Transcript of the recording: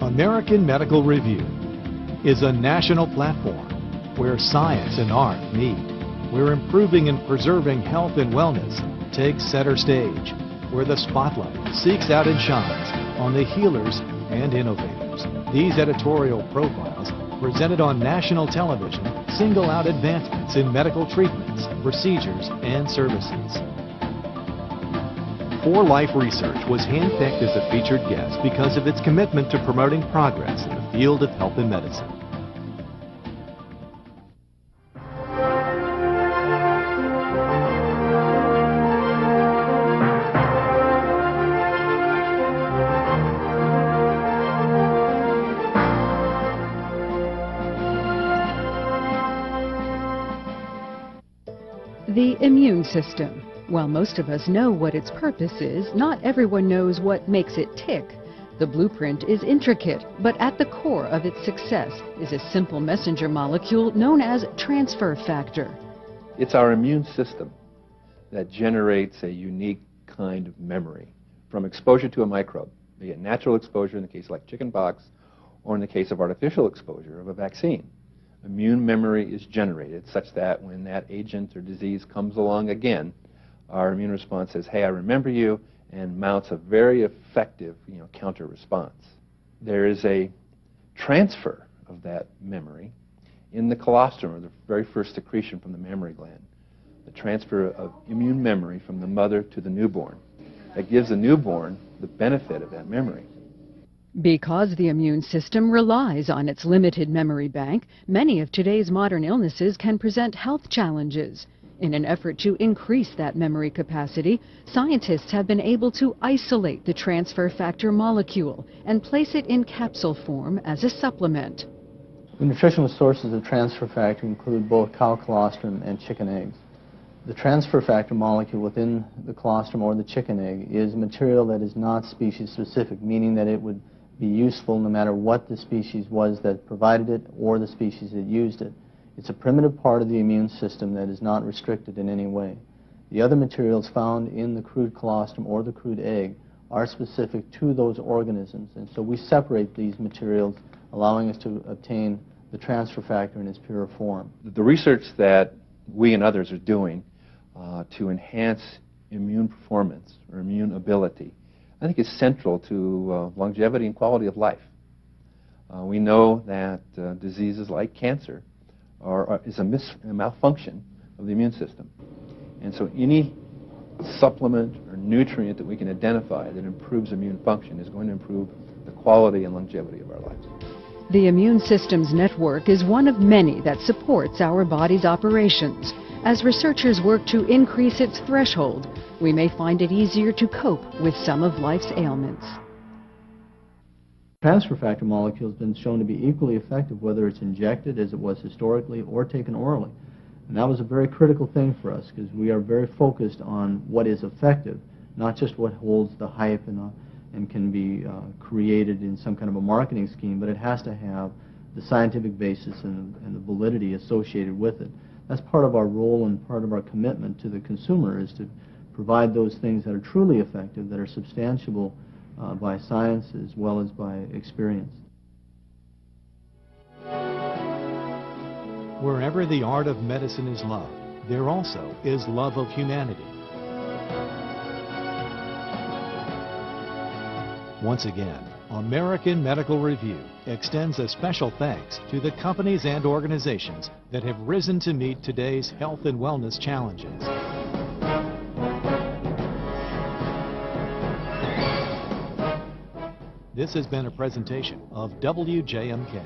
American Medical Review is a national platform where science and art meet, where improving and preserving health and wellness takes center stage, where the spotlight seeks out and shines on the healers and innovators. These editorial profiles, presented on national television, single out advancements in medical treatments, procedures, and services. 4Life Research was handpicked as a featured guest because of its commitment to promoting progress in the field of health and medicine. The immune system. While most of us know what its purpose is, not everyone knows what makes it tick. The blueprint is intricate, but at the core of its success is a simple messenger molecule known as transfer factor. It's our immune system that generates a unique kind of memory from exposure to a microbe, be it natural exposure in the case like chickenpox, or in the case of artificial exposure of a vaccine. Immune memory is generated such that when that agent or disease comes along again, our immune response says, hey, I remember you, and mounts a very effective counter response. There is a transfer of that memory in the colostrum, or the very first secretion from the mammary gland, the transfer of immune memory from the mother to the newborn. That gives the newborn the benefit of that memory. Because the immune system relies on its limited memory bank, many of today's modern illnesses can present health challenges. In an effort to increase that memory capacity, scientists have been able to isolate the transfer factor molecule and place it in capsule form as a supplement. The nutritional sources of transfer factor include both cow colostrum and chicken eggs. The transfer factor molecule within the colostrum or the chicken egg is material that is not species specific, meaning that it would be useful no matter what the species was that provided it or the species that used it. It's a primitive part of the immune system that is not restricted in any way. The other materials found in the crude colostrum or the crude egg are specific to those organisms, and so we separate these materials, allowing us to obtain the transfer factor in its pure form. The research that we and others are doing to enhance immune performance or immune ability, I think is central to longevity and quality of life. We know that diseases like cancer is a malfunction of the immune system. And so any supplement or nutrient that we can identify that improves immune function is going to improve the quality and longevity of our lives. The immune system's network is one of many that supports our body's operations. As researchers work to increase its threshold, we may find it easier to cope with some of life's ailments. Transfer factor molecule has been shown to be equally effective whether it's injected as it was historically or taken orally. And that was a very critical thing for us because we are very focused on what is effective, not just what holds the hype and can be created in some kind of a marketing scheme, but it has to have the scientific basis and the validity associated with it. That's part of our role and part of our commitment to the consumer, is to provide those things that are truly effective, that are substantiable by science as well as by experience. Wherever the art of medicine is loved, there also is love of humanity. Once again, American Medical Review extends a special thanks to the companies and organizations that have risen to meet today's health and wellness challenges. This has been a presentation of WJMK.